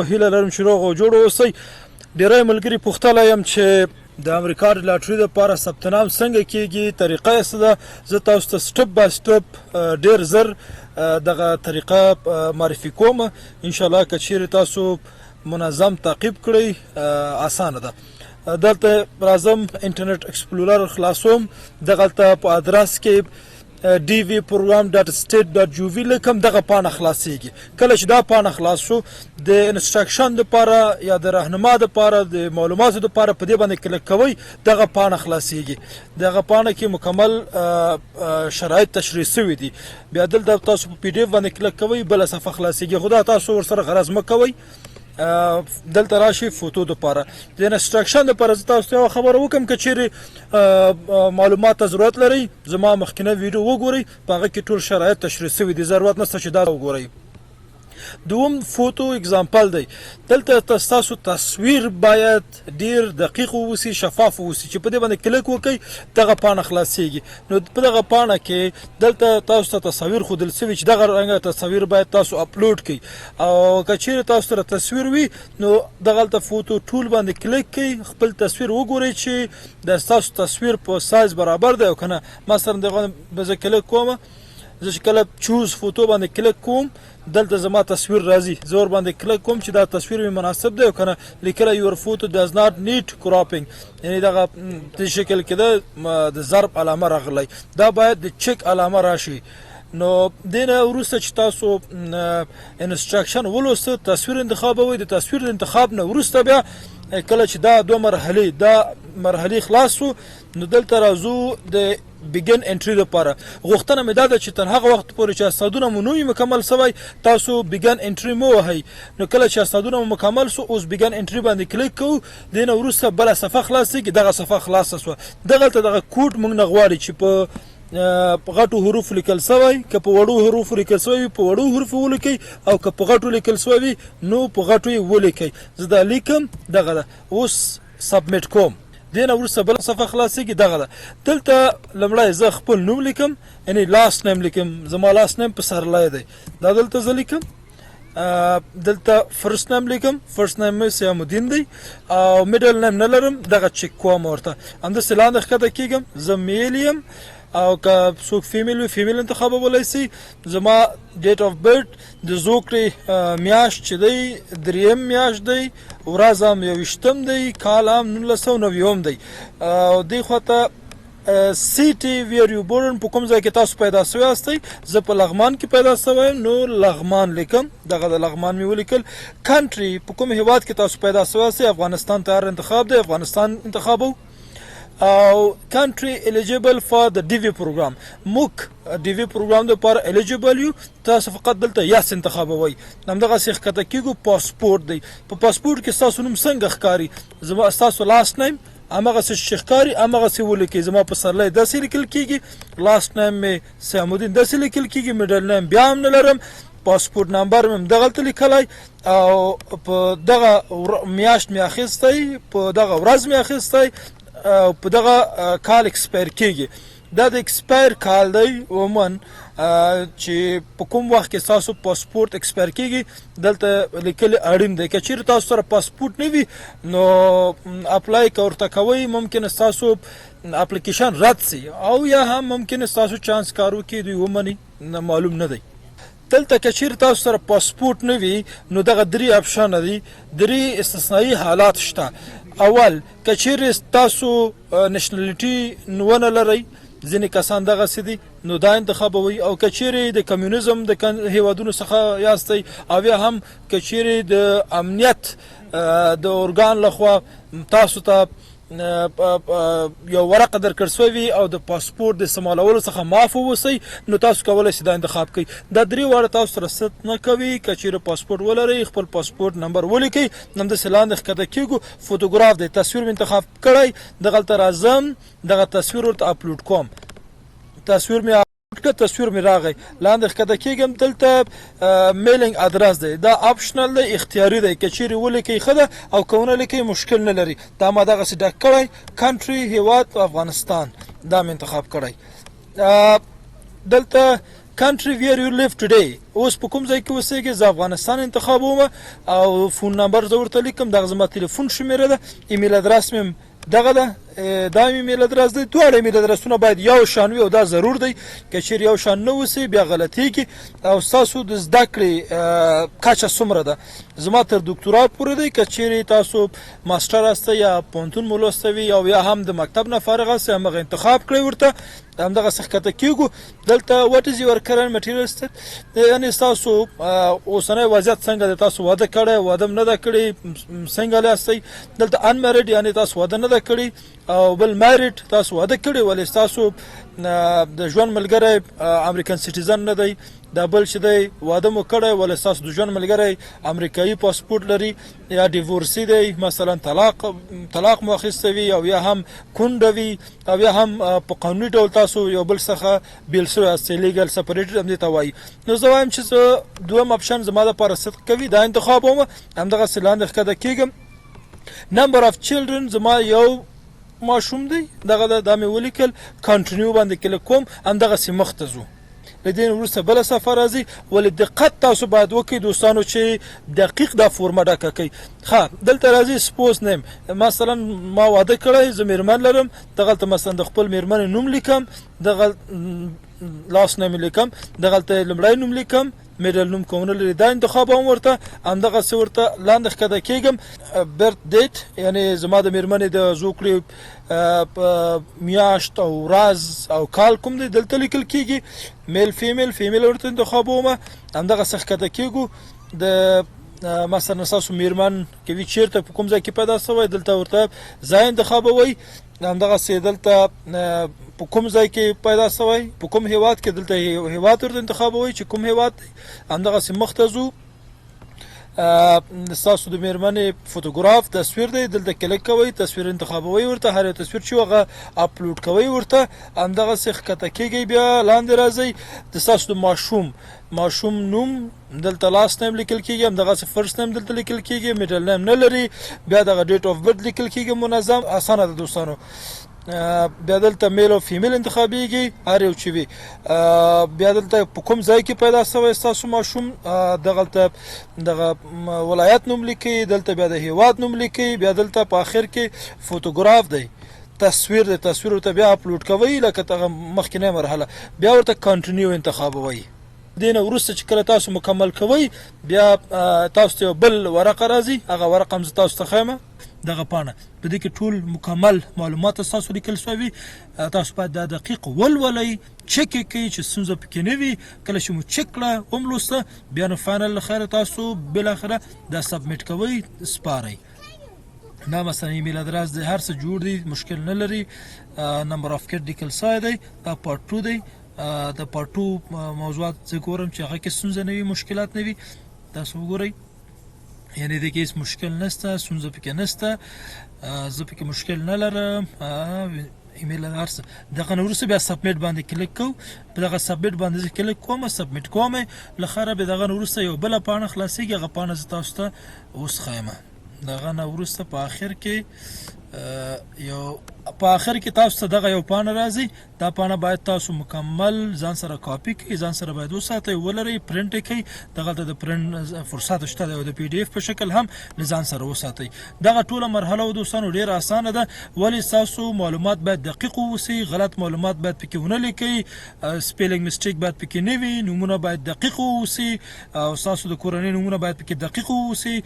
هیله لرم چې روغ او جوړ اوسئ. ډېری ملګري پوښتلی یم چې د امریکا د لاټرۍ دپاره ثبت نام څنګه کیږي، طریقه یې څه ده. زه تاسو ته سټپ بای سټپ ډېر زر دغه طریقه معرفي کوم. انشاءالله که چیرې تاسو منظم تعقیب کړئ اسانه ده. دلته راځم انټرنیټ ایکسپلورر خلاصوم. دغلته په ادرس کې dvprogram.state.gov لیکم، دغه پاڼه خلاصیږي. کله چې دا پاڼه خلاص شو د انسټرکشن دپاره یا د راهنما دپاره د معلوماتو دپاره په دې باندې کلیک کوئ، دغه پاڼه خلاصیږي. دغه پاڼه کې مکمل شرایط تشریح سوي دي. بیا دلته تاسو په پی ډي اف باندې کلیک کوئ، بله صفحه خلاصیږي. خو دا تاسو ورسره غرض مه کوئ. دلته راشي فوټو دپاره د انسټرکشن دپاره زه تاسو ته یوه خبره وکړم. که چیرې معلومات ته ضرورت لرئ، زما مخکینه ویډیو وګورئ، په هغه کې ټول شرایط تشریح سوي دي. ضرورت نشته چې دا وګورئ. دوم فوټو اگزامپل دی. دلته ستاسو تصویر باید ډیر دقیق واوسي، شفاف واوسي. چې په دې باندې کلیک وکړئ دغه پاڼه خلاصیږي. نو په دغه پاڼه کې دلته تاسو ته تصویر ښودل سوي چې دغه رنګه تصویر باید تاسو اپلوډ کړئ. او که چیرې تاسو سره تصویر وي نو دغلته فوټو ټول باندې کلیک کړئ، خپل تصویر وګورئ چې د ستاسو تصویر په سایز برابر دی او که نه. مثلا دغه به زه کلیک کوم، زه چې کله چوز فوټو باندې کلیک کوم دلته زما تصویر راځي. زه ور باندې کلیک کوم چې دا تصویر مې مناسب دی او که نه. لیکلی یور فوټو does not need cropping، یعنې دغه دې شکل کې ده د ضرب علامه راغلی. دا باید د چک علامه راشي. نو دې نه وروسته چې تاسو انسټرکشن ولوسته، تصویر انتخابوئ. د تصویر د انتخاب نه وروسته بیا کله چې دا دوه مرحلې خلاص شو نو دلته راځو د بیګن انټري لپاره. غوښتنه مې دا ده چې تر هغه وخت پورې چې استادونه مو نه وي مکمل سوی تاسو بیګن انټري مه وهئ. نو کله چې استادونه مو مکمل سو اوس بیګن انټري باندې کلیک کوو. دې نه وروسته بله صفحه خلاصیږي. دغه صفحه خلاصه سوه. دغلته دغه کوډ موږ نه غواړي چې په غټو حروف لیکل سوی، که په وړو حروفو لیکل سوی وي په وړو حروفو ولیکئ، او که په غټو لیکل سوی وي نو په غټو یې ولیکئ. زه دا لیکم، دغه ده. اوس سبمیټ کوم. دې نه وروسته بله صفحه خلاصیږي. دغه ده. دلته لومړی زه خپل نوم لیکم، یعنې لاست نیم لیکم. زما لاست نیم پسرلی دی. دا دلته زه لیکم. دلته فرست نیم لیکم. فرست نیم مې سیام الدین دی او میډل نیم نه لرم. دغه چک کوم ورته. همداسې لاندې ښکته کېږم. زه میل یم او که څوک فیمیل وي فیمیل انتخابولی سي. زما ډیټ آف برت د زوکړې میاشت چې دی 3 میاشت دی، ورځ هم 21 دی، کال هم 1990 دی. او دې خواته سیټي ویر یو بورن په کوم ځای کې تاسو پیدا سوی یاستئ. زه په لغمان کې پیدا سوی یم نو لغمان لیکم. دغه د لغمان مې ولیکل. کنټري په کوم هیواد کې تاسو پیدا سوی یاستئ. افغانستان تیار انتخاب دی، افغانستان انتخابو. او country eligible for the DV program. موږ DV program دپاره eligible یو. تاسو فقط دلته یس انتخابوئ. همدغسې ښکته کېږو. پاسپورټ دی. په پاسپورټ کې ستاسو نوم څنګه ښکاري؟ زما ستاسو لاست نیم همغسې چې ښکاري همغسې ولیکئ. زما پسرلی داسې لیکل کېږي، لاست نیم مې سیام الدین داسې لیکل کېږي، میډل نیم بیا هم نه لرم، پاسپورټ نمبر مې دغلته لیکلی او په دغه میاشت مې اخیستی، په دغه ورځ مې اخیستی او په دغه کال اکسپایر کېږي. دا د اکسپایر کال دی عموما چې په کوم وخت کې ستاسو پاسپورټ اکسپایر کېږي دلته لیکلی اړین دی. که چیرې تاسو سره پاسپورټ نه وي نو اپلای که ورته کوئ ممکن ستاسو اپلیکیشن رد سي او یا هم ممکن ستاسو چانس کار وکړي دوی ومني، معلوم نه دی. دلته که چیرې تاسو سره پاسپورټ نه وي نو دغه 3 اپشنه دي. 3 استثنایي حالات شته. اول که چیرې تاسو نشنالیټي ونه لرئ، ځینې کسان دغسې دي، نو دا انتخابوئ. او که چیرې د کمیونیزم د هیوادونو څخه یاستئ او یا هم که چیرې د امنیت د ارګان لخوا تاسو ته یو ورقه درکړل سوی وي او د پاسپورټ د استعمالولو څخه معاف واوسئ نو تاسو کولی شئ دا انتخاب کړئ. دا 3 واړه تاسو سره ست نه کوي. که چیرې پاسپورټ ولرئ خپل پاسپورټ نمبر ولیکئ. همداسې لاندې ښکته کېږو. فوټوګراف دی. تصویر مې انتخاب کړی. دغلته راځم، دغه تصویر ورته اپلوډ کوم. تصویر مې تصویر مې راغی. لاندې ښکته کېږم. دلته میلینګ ادرس دی. دا آپشنل دی، اختیاري دی. که چیرې ولیکئ ښه ده او که ونه لیکئ مشکل نه لري. دا ما دغسې ډک کړی. کنټري هیواد افغانستان دا مې انتخاب کړی. دلته country where you live today اوس په کوم ځای کې اوسېږئ زه افغانستان انتخابوم او فون نمبر زه ورته لیکم دغه زما تلیفون شمیره ده ایمیل ادرس مې دغه ده دا ایمیل ادرس دی دواړه ایمیل ادرسونه باید یو شان وي او دا ضرور دی که چیرې یو شان نه اوسي بیا غلطیږي او ستاسو د زده کړې کچه څومره ده زما تر دکتورا پورې دی که چیرې تاسو ماسټر هسته یا پوهنتون مو لوستی وي او یا هم د مکتب نه فارغ هستی همغه انتخاب کړئ ورته همدغسې ښکته کېږو دلته what is your current material state یعنې ستاسو اوسنی وضعیت څنګه دی تاسو واده کړی واده نه ده کړې څنګه یاستئ دلته unmarried یعنې تاسو واده نه ده کړې او بل میریډ تاسو واده کړی ولې ستاسو د ژوند ملګری امریکن سټیزن نه دی دا بل چې دی واده مو کړی ولې ستاسو د ژوند ملګری امریکایي پاسپورټ لري یا ډیورسي دی مثلا طلاق مو اخیستی وي او یا هم کونډه وي او یا هم په قانوني ډول تاسو یو بل څخه بیل شوي یاست لیګل سپریټډ همدې ته وایي نو زه وایم چې زه دویم اپشن زما دپاره صدق کوي دا انتخابوم همدغسې لاندې ښکته کېږم نمبر اف چلډرن زما یو ماشوم دی دغه دا مې ولیکل کنټینیو باندې کلیک کوم همدغسې مخ ته ځو له دې نه وروسته بله صفحه راځي ولې دقت تاسو باید وکړئ دوستانو چې دقیق دا فورمه ډکه کوئ ښه دلته راځي سپوز نیم مثلا ما واده کړی زه میرمن لرم دغلته مثلا د خپل میرمنې نوم لیکم دغه لاس نیم لیکم دغلته لومړی نوم لیکم میډل نوم کومونه لري دا انتخابوم ورته همدغسې ورته لاندې ښکته کېږم برت ډیټ یعنې زما د میرمنې د زوکړې میاشت او ورځ او کال کوم دی دلته لیکل کېږي میل فیمیل ورته انتخابومه همدغسې ښکته کېږو د مثلا ستاسو میرمن که وي چېرته په کوم ځای کې پیدا شوی دلته ورته ځای انتخابوئ همدغسې دلته په کوم ځای کې پیدا شوی په کوم هیواد کې دلته هیواد ورته انتخابوئ چې کوم هیواد دی همدغسې مخ ته ځو ستاسو د میرمنې فوټوګراف تصویر دی دلته کلیک کوئ تصویر انتخابوئ ورته هر یو تصویر چې هغه اپلوډ کوئ ورته همدغسې ښکته کېږئ بیا لاندې راځئ د ستاسو د ماشوم نوم دلته لاست نیم لیکل کېږي همدغسې فرست نیم دلته لیکل کېږي میډل نیم نه لري بیا دغه ډیټ آف برت لیکل کېږي منظم اسانه ده دوستانو بیا دلته میل او فیمیل انتخابیږي هر یو چې وي بیا دلته په کوم ځای کې پیدا شوی ستاسو ماشوم دغلته دغه ولایت نوم لیکي دلته بیا د هیواد نوم لیکي بیا دلته په آخر کې فوټوګراف دی تصویر دی تصویر ورته بیا اپلوډ کوئ لکه دغه مخکینۍ مرحله بیا ورته کنټینیو انتخابوئ دې نه وروسته چې کله تاسو مکمل کوئ بیا تاسو ته یو بل ورقه راځي هغه ورقه هم زه تاسو ته ښیم دغه پاڼه په دې کې ټول مکمل معلومات ستاسو لیکل شوي تاسو باید دا دقیق ولولئ چک یې کوئ چې ستونزه پکې نه وي کله چې مو چک کړه وملوسته بیا نو فاینل له خیره تاسو بالاخره دا سبمیټ کوئ سپارئ دا مثلا ایمیل ادرس دی هر څه جوړ دی مشکل نه لري نمبر اف کیټ لیکل شوی دی دا پارت 2 دی د پارت 2 موضوعات زه ګورم چې هغه کې ستونزه نه وي مشکلات نه وي تاسو وګورئ یعنی د کې هیڅ مشکل نشته ستونزه پکې نشته زه پکې مشکل نه لرم ایمیل ادرس دغه نه وروسته بیا سبمیټ باندې کلیک کوو په دغه سبمیټ باندې زه کلیک کوم سبمیټ کوم له خیره بیا دغه نه وروسته یو بله پاڼه خلاصېږي هغه پاڼه زه تاسو ته اوس ښیم دغه نه وروسته په آخر کې تاسو ته دغه یو پاڼه راځي دا پاڼه باید تاسو مکمل ځان سره کاپي کړئ ځان سره باید وساتئ ولرئ پرنټ یې کړئ دغلته د پرنټ فرصت شته دی او د پی ډي اف په شکل هم له ځان سره وساتئ دغه ټوله مرحله دوستانو ډېره اسانه ده ولې ستاسو معلومات باید دقیق واوسي غلط معلومات باید پکې ونه لیکئ سپیلنګ مسټیک باید پکې نه وي نومونه باید دقیق واوسي او ستاسو د کورنۍ نومونه باید پکې دقیق واوسي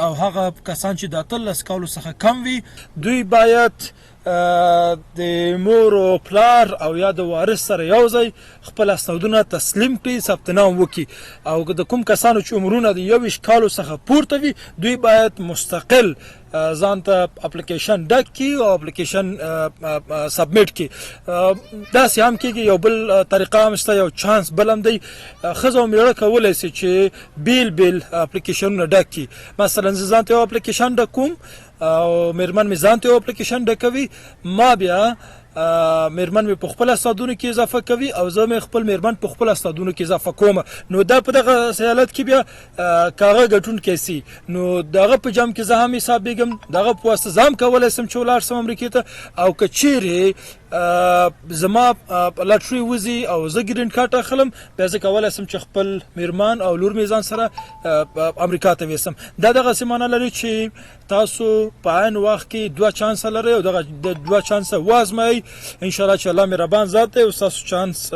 او هغه کسان چې د 18 کالو څخه کم وي دوی باید د مور او پلار او یا د وارث سره یو ځای خپل اسنادونه تسلیم کړي ثبت نام وکړي او د کوم کسانو چې عمرونه د 21 کالو څخه پورته وي دوی باید مستقل ځان ته اپلیکیشن ډک کړي او اپلیکیشن سبمیټ کړي داسې هم کېږي یو بل طریقه هم شته یو چانس بل هم دی ښځه او مېړه کولی شي چې بیل اپلیکیشنونه ډک کړي مثلا زه ځان ته یو اپلیکیشن ډک کوم او میرمن مې ځان ته یو اپلیکیشن ډکوي ما بیا میرمن مې په خپل اسنادونو کې اضافه کوي او زه مې خپل میرمن په خپل اسنادونو کې اضافه کوم نو دا په دغه حالت کې بیا کاغه ګټونکی سي نو دغه په جام کې زه هم حسابېږم دغه په واسطه زه هم کولی شم چې ولاړ شم امریکې ته او که چیرې زما لاټري وزي او زه ګرین کارت اخلم بیا زه کولی سم چې خپل میرمان او لور مې ځان سره امریکا ته ویسم دا دغسې معنی لري چې تاسو په عین وخت کې دوه چانسه لرئ او دغه دوه چانسه وازمئ انشاءالله چې الله مهربان ذات دی او ستاسو چانس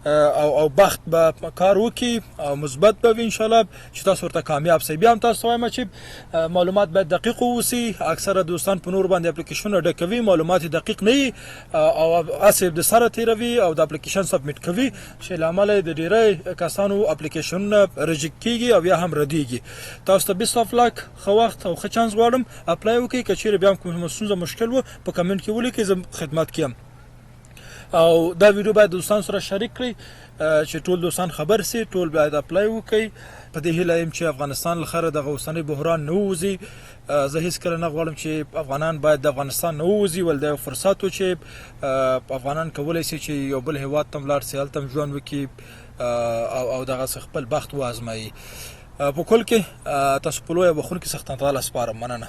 او بخت به کار وکړي او مثبت به وي انشاءالله چې تاسو ورته کامیاب سئ. بیا هم تاسو وایم چې معلومات باید دقیق واوسي. اکثره دوستان په نور باندې اپلیکیشنونه ډکوي معلومات دقیق نه وي او هسې د سره تېروي او د اپلیکیشن سبمیټ کوي چې له امله د ډېری کسانو اپلیکیشنونه ریجکټ کېږي او یا هم ردېږي. تاسو ته بیسټ آف لک ښه وخت او ښه چانس غواړم. اپلای وکړئ که چیرې بیا هم کومه ستونزه مشکل و په کمنټ کې ولیکئ زه خدمت کې یم او دا ویډیو باید دوستان سره شریک کړئ چې ټول دوستان خبر سي ټول باید اپلای وکړي. په دې هیله یم چې افغانستان له خره دغه اوسنی بحران نه ووځي. زه هېڅکله نه غواړم چې افغانان باید د افغانستان نه ووځي ولې دا یو فرصت و چې افغانان کولی سي چې یو بل هېواد ته هم لاړ سي هلته هم ژوند وکړي او دغسې خپل بخت وازمایي. په کل کې تاسو په لویه بخښونکي څخه تعالی سپارم. مننه.